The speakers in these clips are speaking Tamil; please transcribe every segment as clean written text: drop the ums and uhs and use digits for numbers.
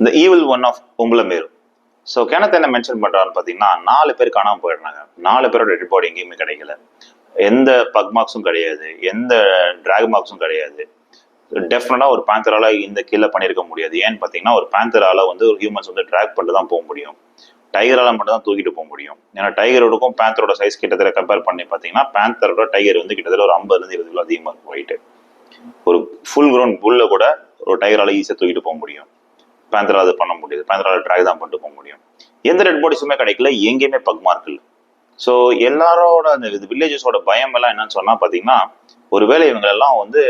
இந்த ஈவில் ஒன் ஆஃப் உம்பளமேரு. ஸோ கிணத்து என்ன மென்ஷன் பண்றான்னு பார்த்தீங்கன்னா 4 பேர் காணாமல் போயிடுறாங்க. 4 பேரோட டெட் பாடி எங்கேயுமே கிடைக்கல. எந்த பக் மார்க்ஸும் கிடையாது, எந்த டிராக் மார்க்ஸும் கிடையாது. டெஃபினட்டா ஒரு பேந்தரால இந்த கீழே பண்ணியிருக்க முடியாது. ஏன்னு பார்த்தீங்கன்னா ஒரு பேந்தரால வந்து ஒரு ஹியூமன்ஸ் வந்து ட்ராக் பண்ணிட்டு தான் போக முடியும். டைகரால மட்டும் தான் தூக்கிட்டு போக முடியும். ஏன்னா டைகரோடுக்கும் பேந்தரோட சைஸ் கிட்டத்தட்ட கம்பேர் பண்ணி பார்த்தீங்கன்னா பேந்தரோட டைகர் வந்து கிட்டத்தட்ட ஒரு 50-20 கிலோ அதிகமாக இருக்கும் வெயிட். ஒரு ஃபுல் க்ரௌண்ட் புல்ல கூட ஒரு டைகரால ஈஸியாக தூக்கிட்டு போக முடியும். பேந்தரால அது பண்ண முடியாது. பேந்தரால ட்ராக் தான் பண்ணிட்டு போக முடியும். எந்த டெட் பாடிஸுமே கிடைக்கல, எங்கேயுமே பக் மார்க் இல்லை. ஸோ எல்லாரோட அந்த வில்லேஜஸோட பயம் எல்லாம் என்னன்னு சொன்னா பார்த்தீங்கன்னா ஒருவேளை இவங்களெல்லாம் வந்து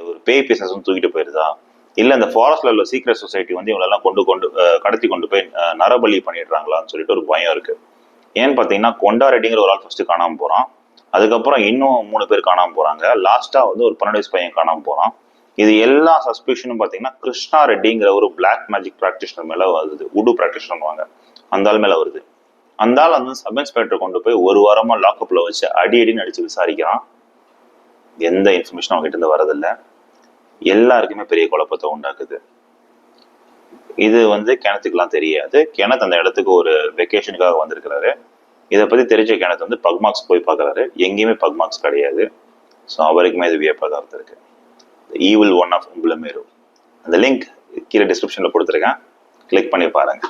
ஒரு பேய் பிசஸ் தூக்கிட்டு போயிருதா, இல்லை இந்த ஃபாரஸ்ட்ல உள்ள சீக்ரெட் சொசைட்டி வந்து இவங்களெல்லாம் கடத்தி கொண்டு போய் நரபலி பண்ணிடுறாங்களான்னு சொல்லிட்டு ஒரு பயம் இருக்கு. ஏன்னு பார்த்தீங்கன்னா கொண்டா ரெட்டிங்கிற ஒரு ஆள் ஃபர்ஸ்ட் காணாமல் போறான். அதுக்கப்புறம் இன்னும் 3 பேர் காணாமல் போறாங்க. லாஸ்டா வந்து ஒரு 12 வயசு பையன் காணாமல் போறான். இது எல்லா சஸ்பிஷனும் பார்த்தீங்கன்னா கிருஷ்ணா ரெட்டிங்கிற ஒரு பிளாக் மேஜிக் ப்ராக்டிஷனர் மேல வருது. உடு ப்ராக்டிஷனர் வாங்க அந்த ஆள் மேல வருது. அந்த ஆள் வந்து சப் இன்ஸ்பெக்டர் கொண்டு போய் 1 வாரமா லாக்அப்ல வச்சு அடின்னு அடிச்சு விசாரிக்கிறான். எந்த இன்ஃபர்மேஷனும் அவங்க கிட்ட இருந்து வரதில்லை. எல்லாருக்குமே பெரிய குழப்பத்தை உண்டாக்குது. இது வந்து கிணத்துக்குலாம் தெரியாது. கிணத்து அந்த இடத்துக்கு ஒரு வெக்கேஷனுக்காக வந்திருக்கிறாரு. இதை பத்தி தெரிஞ்ச கிணத்து வந்து பக்மார்க்ஸ் போய் பார்க்கறாரு. எங்கேயுமே பக்மார்க்ஸ் கிடையாது. ஸோ அவருக்குமே இது வியப்பாக இருக்கு. ஈவில் ஒன் ஆஃப் உம்பளமேரு. அந்த லிங்க் கீழே டிஸ்கிரிப்ஷன்ல கொடுத்துருக்கேன். கிளிக் பண்ணி பாருங்க.